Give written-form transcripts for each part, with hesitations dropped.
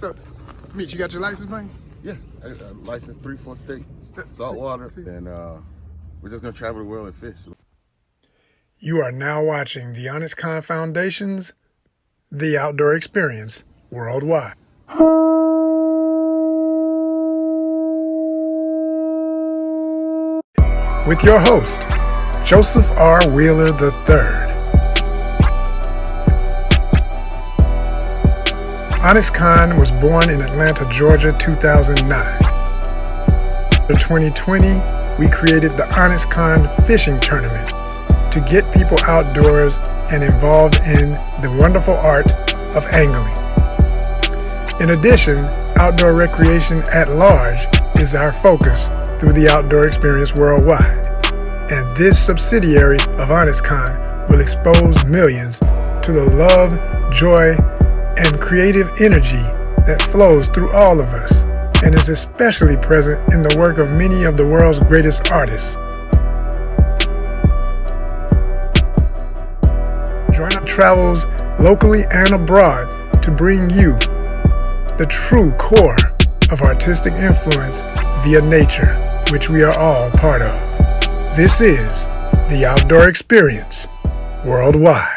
So, Mitch, you got your license, man? Yeah, license 3-4 states, saltwater, and we're just gonna travel the world and fish. You are now watching the ONYXCON Foundation's The Outdoor Experience Worldwide. With your host, Joseph R. Wheeler III. ONYXCON was born in Atlanta, Georgia, 2009. In 2020, we created the ONYXCON Fishing Tournament to get people outdoors and involved in the wonderful art of angling. In addition, outdoor recreation at large is our focus through the Outdoor Experience Worldwide. And this subsidiary of ONYXCON will expose millions to the love, joy, and creative energy that flows through all of us and is especially present in the work of many of the world's greatest artists. Join our travels locally and abroad to bring you the true core of artistic influence via nature, which we are all part of. This is the Outdoor Experience Worldwide.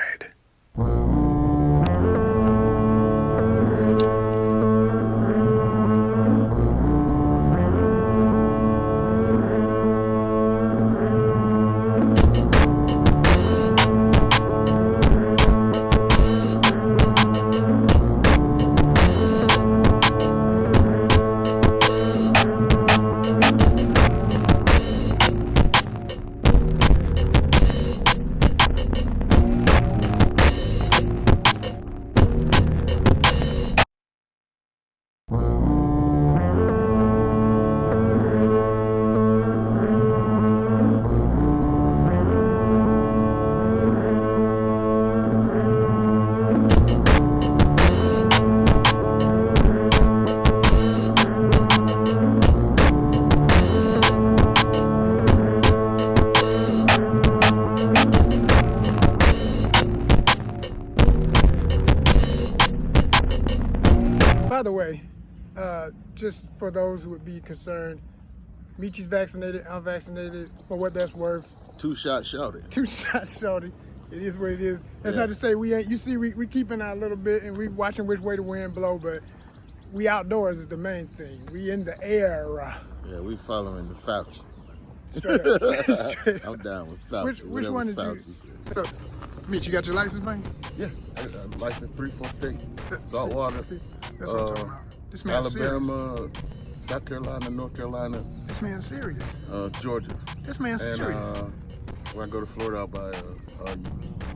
By the way, just for those who would be concerned, Michi's vaccinated, I'm vaccinated, for what that's worth. 2 shots shouted. 2 shots, shorty. It is what it is. That's Yeah. not to say we ain't, you see, we keeping out a little bit and we watching which way the wind blow, but we outdoors is the main thing. We in the air. Yeah, we following the Fauci. Straight up. Straight I'm up. down with Fauci. Which one is Fauci you? said. So, Mitch, you got your license, man? Yeah, license 3-4 states, saltwater, See, that's what I'm talking about. This man's Alabama, South Carolina, North Carolina, serious. This man's serious. Georgia. This man's And serious. when I go to Florida, I'll buy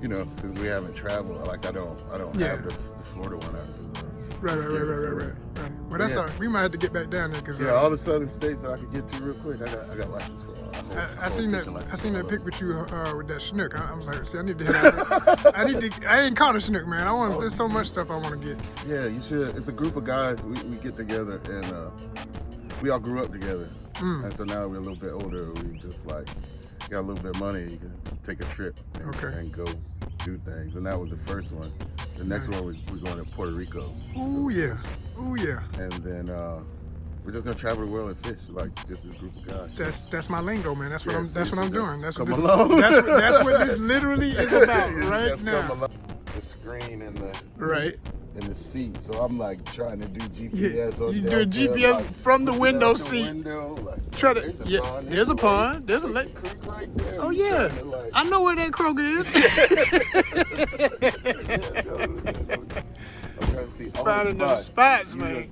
you know, since we haven't traveled, like I don't Yeah. have the Florida one out. Right. Well, that's Yeah. all right. We might have to get back down there because Yeah, all the southern states that I could get to real quick, I got license for. I seen that pic with you with that snook. I was like, see, I need to head out. I ain't caught a snook, man. There's so much stuff I want to get. Yeah, you should. It's a group of guys. We get together and we all grew up together. And so now we're a little bit older. We just like got a little bit of money. You can take a trip and go do things. And that was the first one. The next one we're going to Puerto Rico. Ooh yeah. And then we're just gonna travel the world and fish, like just this group of guys. That's my lingo, man. That's what I'm doing. That's come what along. that's what this literally is about right now. The screen and the Right. in the seat, so I'm like trying to do GPS. You do a GPS like, from the window out the seat. Window, like, Try to there's a pond, there's a lake. creek right there. Oh yeah, Like, I know where that Kroger is. I'm trying to see all Finding the those spots, man.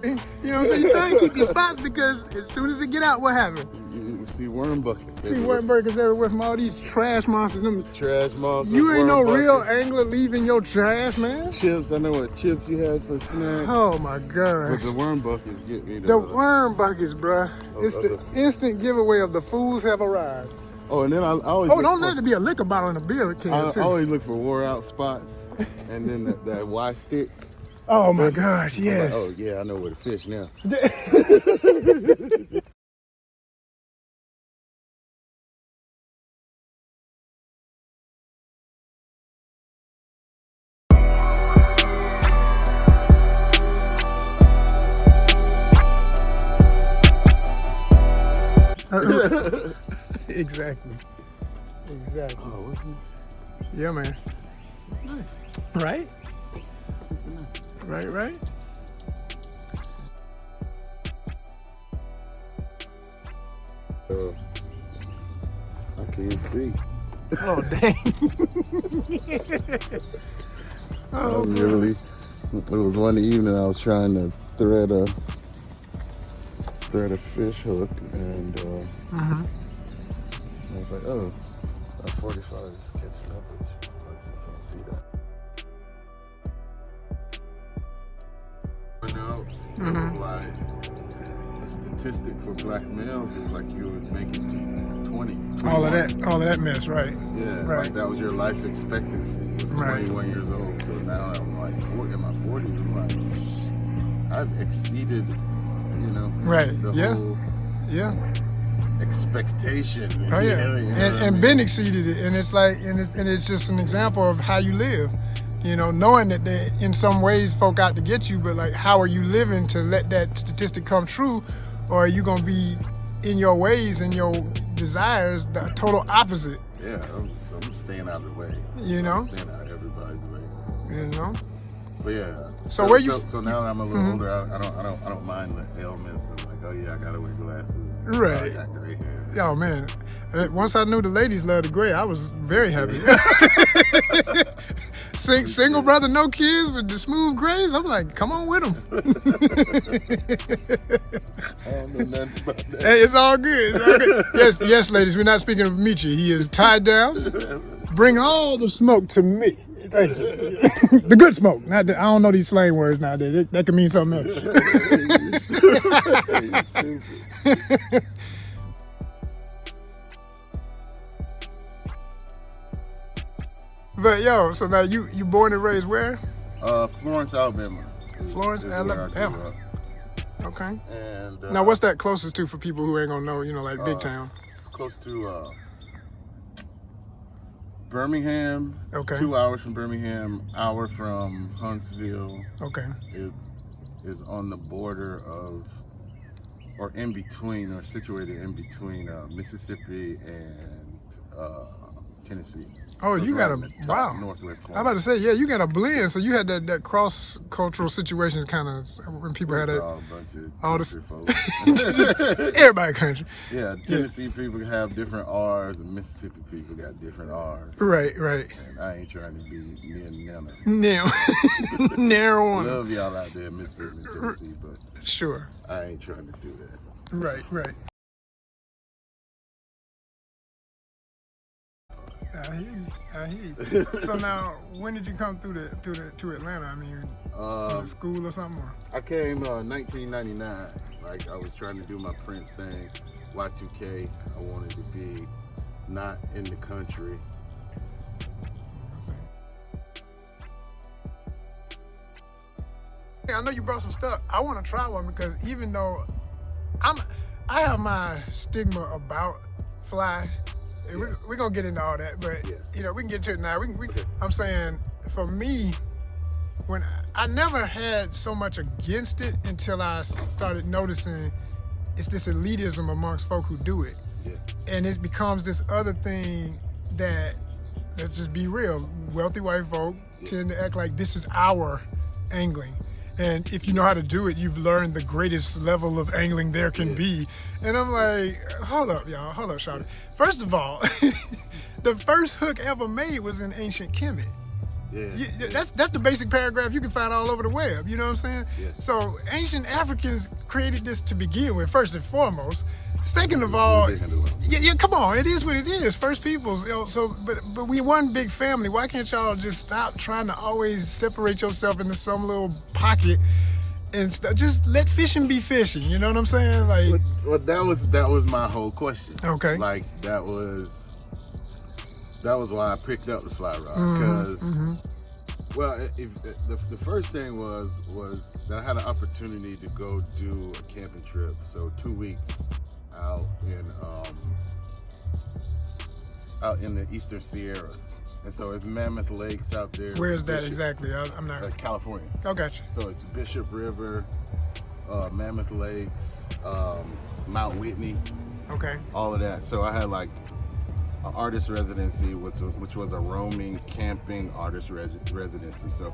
You know what I'm saying? You trying to keep your spots because as soon as it get out, what happens? You see worm buckets. See worm burgers everywhere from all these trash monsters. Them Trash monsters. You ain't no worm real buckets, angler leaving your trash, man. chips. I know what chips you had for snacks. Oh my God. But the worm buckets get me. The worm buckets, bruh. It's the instant giveaway of the fools have arrived. Oh, and then I always. Oh, don't let it be a liquor bottle and a beer can. I too. always look for wore out spots, and then that Y stick. Oh my gosh, I'm yes. like, oh yeah, I know where to fish now. Exactly. Exactly. Oh, what's it? Yeah, man. It's nice. Right? Super nice. Right, right. I can't see. Oh, dang. Oh, Literally, it was one evening I was trying to thread a fish hook, and I was like, oh, that 45 is catching up with you. I can't see that. But no, it was like the statistic for black males was like you would make it to 20. all of that mess, right? Yeah, Right. like that was your life expectancy. Was 21 years old. So now I'm like 40, in my 40s. I'm like, I've exceeded, Right. the whole expectation. Oh yeah, You know what I and mean? Ben exceeded it, and it's like, and it's just an example of how you live. Knowing that in some ways folk out to get you, but like, how are you living to let that statistic come true, or are you gonna be in your ways and your desires the total opposite? Yeah, I'm staying out of the way. I'm staying out of everybody's way. But yeah. So where you? So now that I'm a little older, I don't mind the ailments and like, oh yeah, I gotta wear glasses. Right. I got gray hair. Oh man, once I knew the ladies loved the gray, I was very happy. Single brother, no kids with the smooth grays. I'm like, come on with them. I don't know nothing about that. Hey, it's all good. It's all good. Yes, ladies. We're not speaking of Michi. He is tied down. Bring all the smoke to me. Thank you. The good smoke. Not I don't know these slang words nowadays. That can mean something else. You stupid. But yo, so now you born and raised where? Florence, Alabama. Florence, is where I grew Alabama. up. Okay. And Now what's that closest to for people who ain't gonna know? Like big town. It's close to Birmingham. Okay. 2 hours from Birmingham. Hour from Huntsville. Okay. It is on the border of, or in between, or situated in between Mississippi and Tennessee. Oh, So you it's got right in the top northwest corner. I'm about to say, yeah, you got a blend. So you had that cross-cultural situation kind of when people had It's that. all a bunch of all country folks. Everybody country. Yeah, Tennessee people have different R's, and Mississippi people got different R's. Right. And I ain't trying to be near none of them. Now, narrow one. Love y'all out there in Mississippi and Tennessee, but Sure. I ain't trying to do that. Right. I hear you. So now, when did you come to Atlanta? I mean, school or something? Or? I came 1999. Like I was trying to do my Prince thing, Y2K. I wanted to be not in the country. I know you brought some stuff. I want to try one because even though I have my stigma about fly. Yeah. We're gonna get into all that, but we can get to it now. I'm saying for me, when I never had so much against it until I started noticing it's this elitism amongst folk who do it, and it becomes this other thing that, let's just be real, wealthy white folk tend to act like this is our angling. And if you know how to do it, you've learned the greatest level of angling there can be. And I'm like, hold up, y'all. Hold up, Shawty. First of all, the first hook ever made was in ancient Kemet. That's the basic paragraph you can find all over the web. You know what I'm saying? So ancient Africans created this to begin with, first and foremost. Second of all, come on, it is what it is. First peoples, but we one big family. Why can't y'all just stop trying to always separate yourself into some little pocket and just let fishing be fishing? You know what I'm saying? Like, well, that was my whole question. Okay. Like that was why I picked up the fly rod because. Well, the first thing was that I had an opportunity to go do a camping trip. So 2 weeks out in the Eastern Sierras, and so it's Mammoth Lakes out there. Where is that exactly? I'm not. California. Oh, gotcha. So it's Bishop River, Mammoth Lakes, Mount Whitney. Okay. All of that. So I had like an artist residency, which was a roaming camping artist residency. So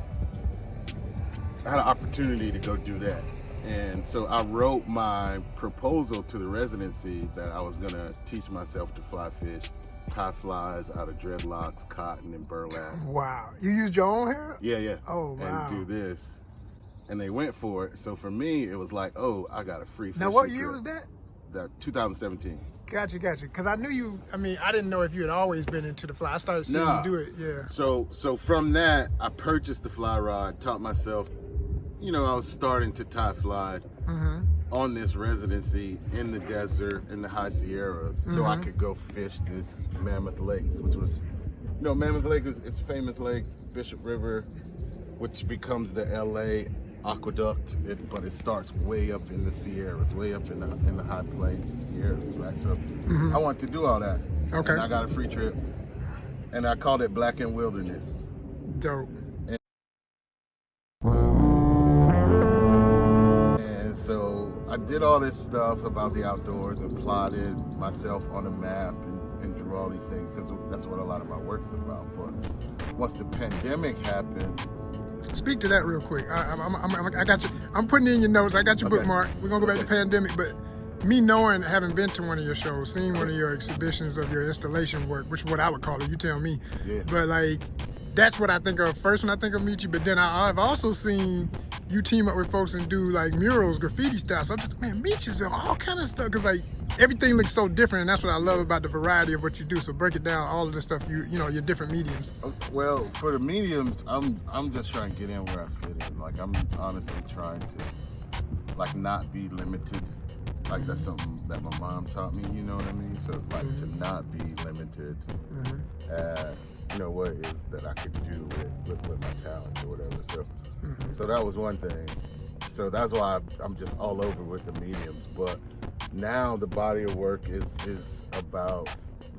I had an opportunity to go do that. And so I wrote my proposal to the residency that I was gonna teach myself to fly fish, tie flies out of dreadlocks, cotton, and burlap. Wow. You used your own hair? Yeah, yeah. Oh, wow. And do this. And they went for it. So for me, it was like, oh, I got a free fishing Now, what trip. year was that? 2017. Gotcha. Because I knew you, I didn't know if you had always been into the fly. I started seeing you do it, yeah. So from that, I purchased the fly rod, taught myself, I was starting to tie flies on this residency in the desert, in the high Sierras, so I could go fish this Mammoth Lakes, which was, Mammoth Lake is a famous lake, Bishop River, which becomes the LA aqueduct, but it starts way up in the Sierras, way up in the high plains Sierras, right? So I wanted to do all that. Okay. And I got a free trip, and I called it Black and Wilderness. Dope. And so I did all this stuff about the outdoors and plotted myself on a map and drew all these things, because that's what a lot of my work is about. But once the pandemic happened, speak to that real quick. I got you. I'm putting it in your notes. I got your bookmark. We're gonna go back to pandemic, but me knowing, having been to one of your shows, seeing one of your exhibitions of your installation work, which is what I would call it. You tell me. Yeah. But like, that's what I think of first when I think of Michi. But then I've also seen you team up with folks and do like murals, graffiti style. So I'm just, man, Michi's doing all kind of stuff, because like everything looks so different, and that's what I love about the variety of what you do. So break it down, all of the stuff your different mediums. Well, for the mediums, I'm just trying to get in where I fit in. Like, I'm honestly trying to like not be limited. Like, that's something that my mom taught me, you know what I mean? So like to not be limited what it is that I could do with my talent or whatever. So that was one thing. So that's why I'm just all over with the mediums. But now the body of work is about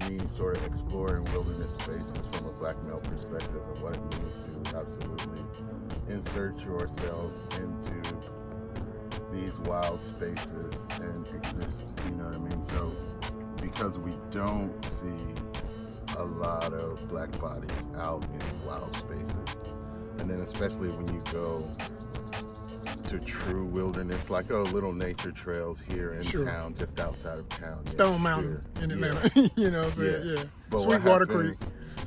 me sort of exploring wilderness spaces from a Black male perspective, and what it means to absolutely insert yourself into these wild spaces and exist, you know what I mean? So because we don't see a lot of Black bodies out in wild spaces, and then especially when you go to true wilderness, like little nature trails here in town, just outside of town. Stone Mountain in Atlanta, yeah. But Sweetwater Creek.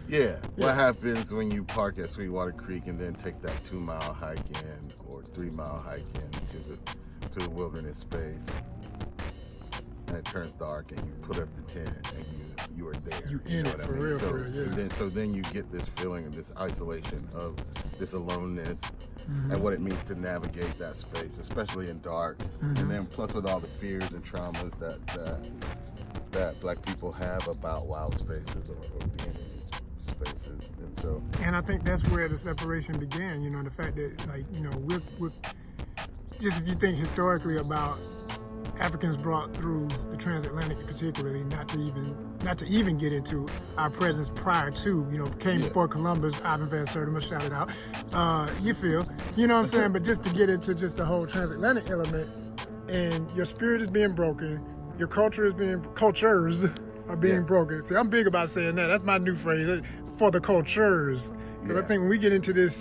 Yeah. What happens when you park at Sweetwater Creek and then take that 2-mile hike in or 3-mile hike in to the wilderness space, and it turns dark and you put up the tent and you are there. You in it for real, so, for real, yeah. So then you get this feeling of this isolation, of this aloneness, and what it means to navigate that space, especially in dark. And then plus with all the fears and traumas that Black people have about wild spaces or being in these spaces. And I think that's where the separation began, the fact that we're just, if you think historically about Africans brought through the transatlantic, particularly, not to even get into our presence prior to, came before Columbus, Ivan Van Sertima, shout it out. You feel, what I'm saying? But just to get into just the whole transatlantic element, and your spirit is being broken, your cultures are being broken. See, I'm big about saying that. That's my new phrase, for the cultures. Because I think when we get into this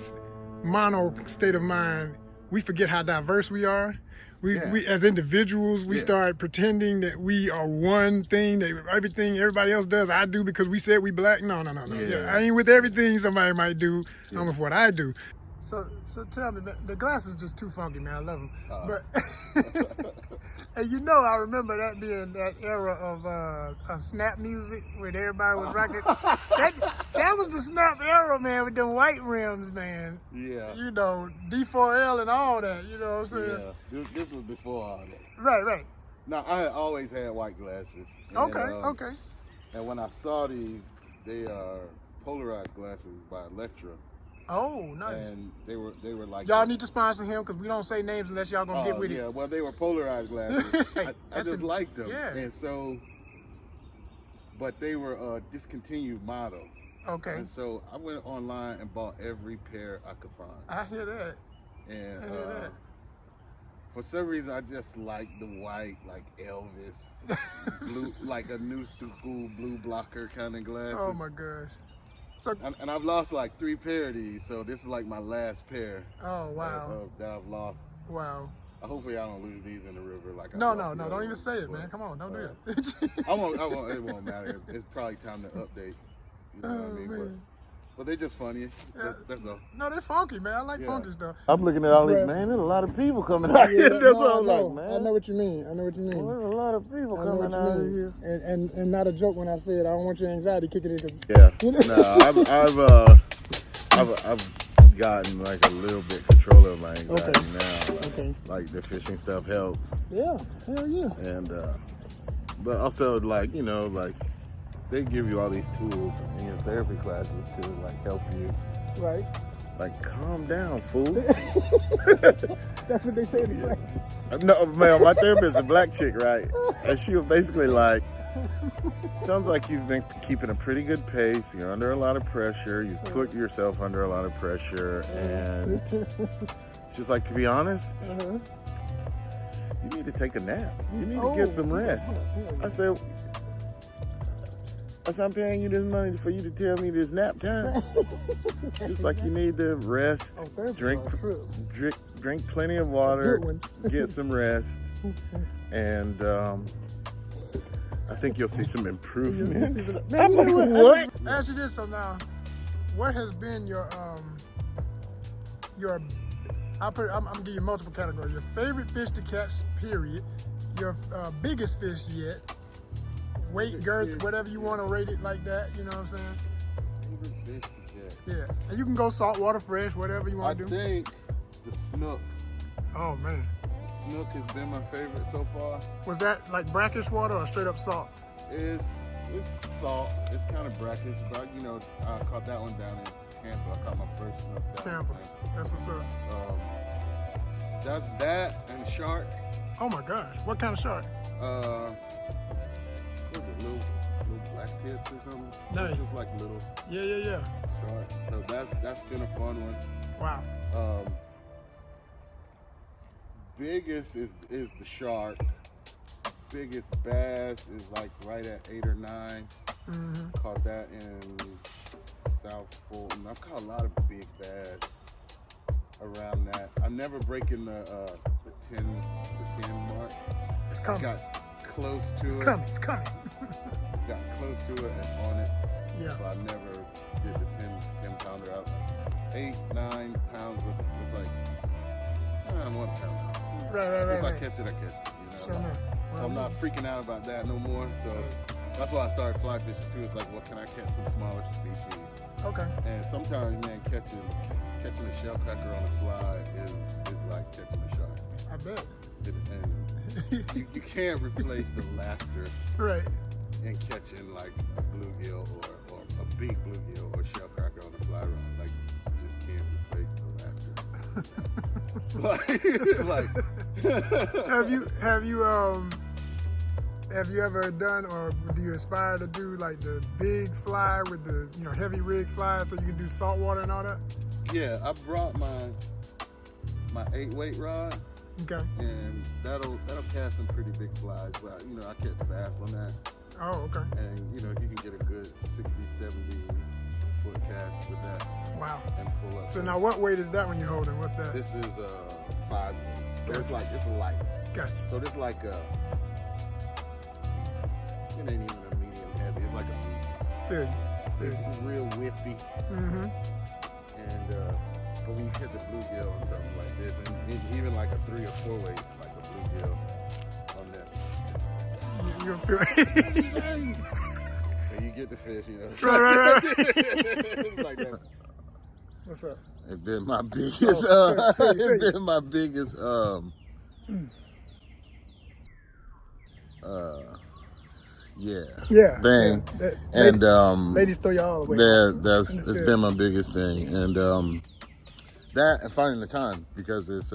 mono state of mind, we forget how diverse we are. We as individuals, we start pretending that we are one thing, that everything everybody else does, I do because we said we Black. No. Yeah, I ain't with everything somebody might do. I'm with what I do. So tell me, the glasses just too funky, man. I love them. But and I remember that being that era of snap music when everybody was rocking. that was the snap era, man, with them white rims, man. Yeah. D4L and all that. You know what I'm saying? Yeah. This was before all that. Right. Now I had always had white glasses. And, Okay. And when I saw these, they are polarized glasses by Electra. Oh, nice. And they were like, y'all need to sponsor him, because we don't say names unless y'all gonna get with it. Yeah, well, they were polarized glasses. I just liked them. Yeah. And so, but they were a discontinued model. Okay. And so I went online and bought every pair I could find. I hear that. And For some reason, I just like the white, like Elvis, blue, like a new school blue blocker kind of glasses. Oh my gosh. So, and I've lost like 3 pair of these, so this is like my last pair. Oh wow. That I've lost. Wow. Hopefully I don't lose these in the river. Like no, don't even say it, man. Come on, don't do that. I won't. It won't matter. It's probably time to update. You know what I mean? But they're just funny. Yeah. That's all. No, they're funky, man. I like funky stuff. I'm looking at all these, man, there's a lot of people coming out here. That's what I'm like, man. I know what you mean. Well, there's a lot of people coming out here. And not a joke when I said I don't want your anxiety kicking in. Yeah. No, I've gotten like a little bit control of my anxiety now. Okay. Like the fishing stuff helps. Yeah. Hell yeah. And but also like, you know, like they give you all these tools in your therapy classes to like help you. Right. Like, calm down, fool. That's what they say in the class. No, man, my therapist is a black chick, right? And she was basically like, sounds like you've been keeping a pretty good pace. You're under a lot of pressure. You've put yourself under a lot of pressure. And she's like, to be honest, you need to take a nap. You need to get some rest. I said, I'm paying you this money for you to tell me this nap time. It's like you need to rest, drink plenty of water, get some rest, and I think you'll see some improvements. I'm like, what? Ask you this, so now, what has been your I'm gonna give you multiple categories. Your favorite fish to catch, period. Your biggest fish yet. Weight, girth, whatever you want to rate it like that, you know what I'm saying? Favorite fish to catch. Yeah, and you can go saltwater, fresh, whatever you want to do. I think the snook. Oh man. The snook has been my favorite so far. Was that like brackish water or straight up salt? It's salt. It's kind of brackish, but you know, I caught that one down in Tampa. I caught my first snook down Tampa. in Tampa. That's what's up. That's that and shark. Oh my gosh, what kind of shark? What was it, little black tips or something? Nice. Just like little Yeah. shark. So that's been a fun one. Wow. Biggest is the shark. Biggest bass is like right at 8 or 9. Caught that in South Fulton. I've caught a lot of big bass around that. I'm never breaking the 10 mark. It's coming. Got close to it. It's coming. Got close to it and on it. Yeah. But I never did the 10 pounder out. 8, 9 pounds. It's like 1 pound. Right. If I catch it, I catch it. You know. Sure I'm not freaking out about that no more. So that's why I started fly fishing too. It's like, what can I catch some smaller species? Okay. And sometimes, man, catching a shell cracker on a fly is like catching a shark. I bet. And you can't replace the laughter Right. in catching like a bluegill or a big bluegill or shell cracker on a fly rod. Like, you just can't replace the laughter. Have you ever done, or do you aspire to do like the big fly with the heavy rig fly so you can do saltwater and all that? Yeah, I brought my 8-weight rod. Okay. And that'll cast some pretty big flies, but I catch bass on that. Oh, okay. And you can get a good 60, 70 foot cast with that. Wow. And pull up. So now what weight is that when you're holding? What's that? This is 5. So it's light. Gotcha. So this like it ain't even a medium heavy. It's like a medium. It's real whippy. And but when you catch a bluegill or something like this, and even like a 3 or 4 weight, like a bluegill on that, you'll feel and you get the fish, Right. It's like that. What's up? It's been my biggest. It's been my biggest. Yeah. Thing. Yeah. And ladies throw you all away. It's been my biggest thing, and that and finding the time, because it's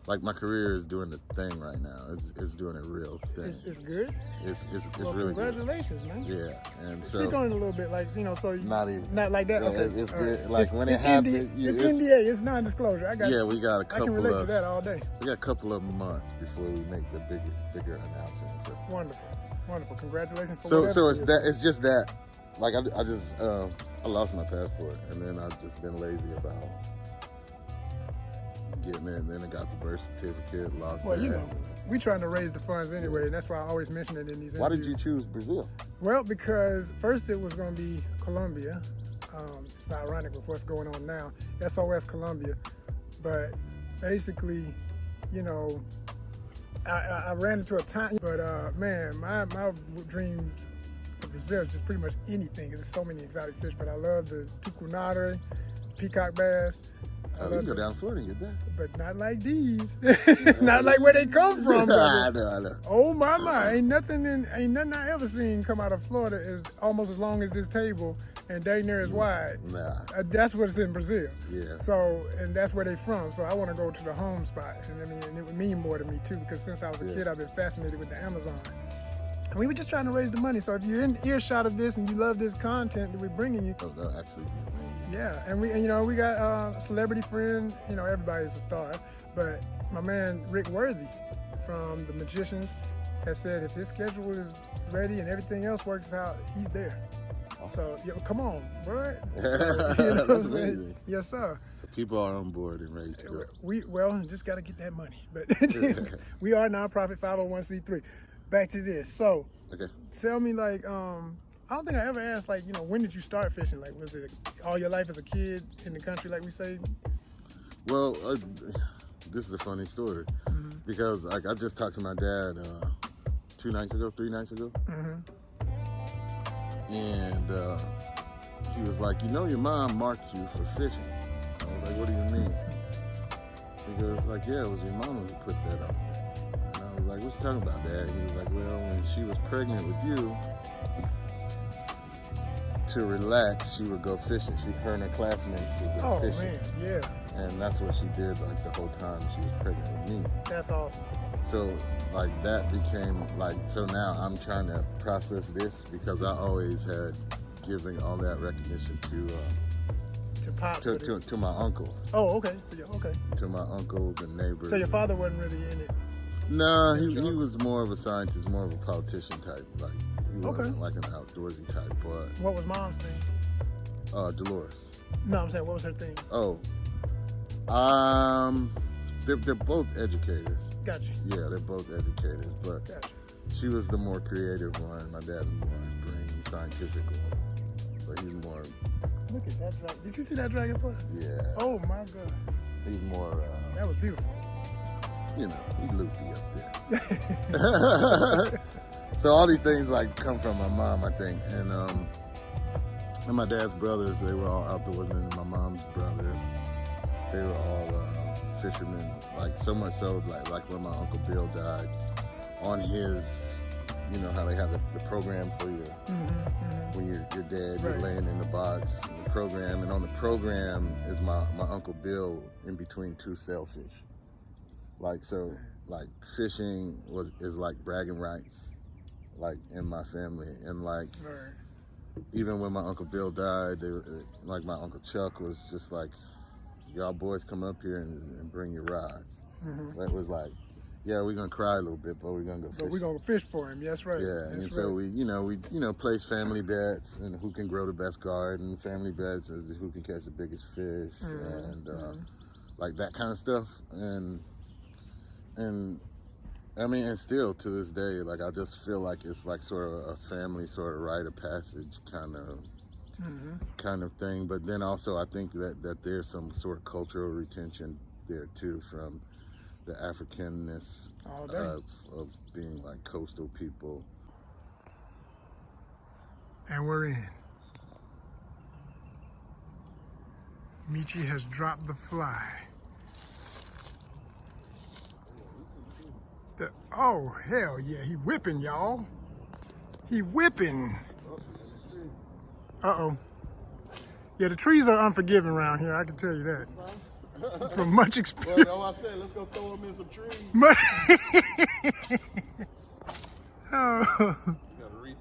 like my career is doing the thing right now. It's doing a real thing. It's good. It's well, really congratulations, good. man. Yeah, and so speak on it a little bit, like so not like that. Yeah, okay, it's good. Like when it happened, it's NDA. It's non-disclosure. I got. Yeah, we got a couple. I can relate to that all day. We got a couple of months before we make the bigger announcement. So. Wonderful. Congratulations. So it's that. It's just that. Like I just I lost my passport, and then I've just been lazy about getting it. And then I got the birth certificate, lost well, that. You know, we trying to raise the funds anyway, and that's why I always mention it in these interviews. Why did you choose Brazil? Well, because first it was going to be Colombia. It's ironic with what's going on now. SOS Colombia. But basically, you know, I ran into a time, but man, my dreams for Brazil is just pretty much anything, because there's so many exotic fish. But I love the tucunaré, peacock bass. You can go down to Florida and get that. But not like these. Not like where they come from, brother. I know. Oh my. Ain't nothing I ever seen come out of Florida is almost as long as this table and dang near as wide. Nah. That's what's in Brazil. Yeah. So, and that's where they from. So I want to go to the home spot. And I mean, and it would mean more to me too, because since I was a kid, I've been fascinated with the Amazon. And we were just trying to raise the money. So if you're in earshot of this and you love this content that we're bringing you. That'll actually be amazing. Yeah, and we got a celebrity friend, everybody's a star, but my man Rick Worthy from The Magicians has said if his schedule is ready and everything else works out, he's there. So come on, bro. That's amazing. Yes, sir. So people are on board and ready to go. We just got to get that money, but we are a nonprofit 501c3. Back to this. So, okay. Tell me I don't think I ever asked, when did you start fishing? Like, was it all your life as a kid in the country, like we say? Well, this is a funny story, because I just talked to my dad 3 nights ago, and he was like, your mom marked you for fishing. I was like, what do you mean? He goes like, yeah, it was your mama who put that on. And I was like, what you talking about, Dad? He was like, well, when she was pregnant with you, to relax, she would go fishing. Her and her classmates would go fishing. Oh man, yeah. And that's what she did the whole time she was pregnant with me. That's awesome. So that became so now I'm trying to process this, because I always had given all that recognition to my uncles. Oh, okay. Okay. To my uncles and neighbors. So your father wasn't really in it? No, he was more of a scientist, more of a politician type. He wasn't like an outdoorsy type, but... What was mom's name? Dolores. No, I'm saying, what was her thing? Oh. They're both educators. Gotcha. Yeah, they're both educators, but she was the more creative one. My dad was more brainy, scientific one. But he's more... Look at that dragon. Did you see that dragonfly? Yeah. Oh my God. He's more... that was beautiful. He's loopy up there. So all these things come from my mom, I think, and my dad's brothers, they were all outdoorsmen. My mom's brothers, they were all fishermen. So much so, like when my Uncle Bill died, on his, how they have the program for you when you're dead, you're laying in the box, the program, and on the program is my Uncle Bill in between 2 sailfish. Fishing is like bragging rights, in my family, and even when my Uncle Bill died, my Uncle Chuck was just like, y'all boys come up here and bring your rods. That was yeah, we're gonna cry a little bit, but we're gonna go fish. But we're gonna fish for him. That's right. Yeah, and so we place family bets and who can grow the best garden. Family bets is who can catch the biggest fish, and that kind of stuff. And I mean, and still to this day, I just feel like it's sort of a family sort of rite of passage kind of thing. But then also I think that there's some sort of cultural retention there too, from the Africanness of being coastal people. And we're in. Michi has dropped the fly. Oh, hell yeah, he whipping, y'all. He whipping. Uh-oh. Yeah, the trees are unforgiving around here, I can tell you that. from much experience. Well, I said, let's go throw them in some trees. Oh. You gotta retie.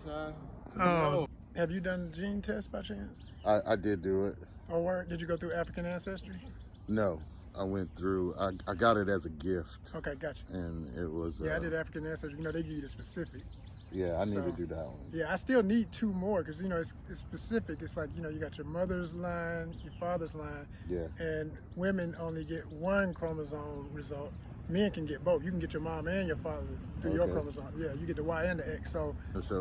Oh. Have you done the gene test by chance? I did do it. Or where, did you go through African ancestry? No, I went through. I got it as a gift. Okay, gotcha. And it was. Yeah, I did African ancestry. You know, they give you the specific. Yeah, I need to do that one. Yeah, I still need 2 more because, you know, it's specific. It's like, you know, you got your mother's line, your father's line. Yeah. And women only get 1 chromosome result. Men can get both. You can get your mom and your father through your chromosome. Yeah, you get the Y and the X. But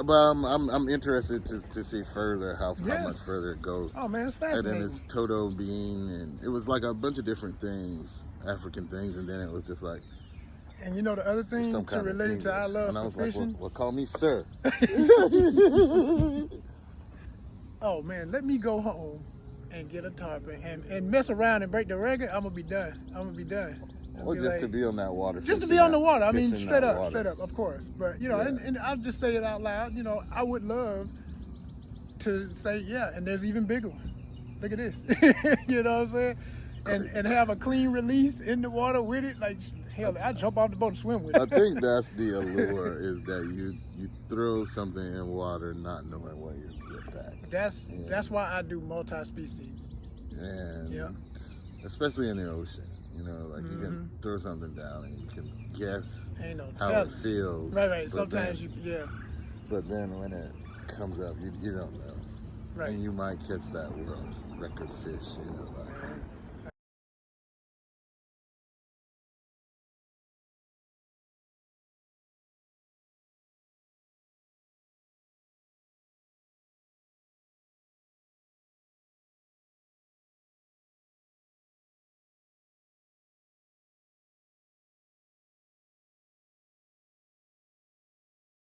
I'm interested to see further how much further it goes. Oh man, it's fascinating. And then it's Toto bean, and it was like a bunch of different things, African things, and then it was just like. And you know the other thing to relate to our love for fishing? Well, call me sir. Oh man, let me go home and get a tarpon and mess around and break the record. I'm gonna be done. Or just to be on that water. Just to be on the water. I mean, straight up, of course. But you know, and I'll just say it out loud. You know, I would love to say, yeah, and there's even bigger one. Look at this. You know what I'm saying? And have a clean release in the water with it, like. Hell, I jump off the boat and swim with it. I think that's the allure, is that you throw something in water not knowing what you get back. That's why I do multi-species. And especially in the ocean, you know, like you can throw something down and you can guess how it feels. Right. Sometimes But then when it comes up, you don't know. Right. And you might catch that world record fish, you know. Like,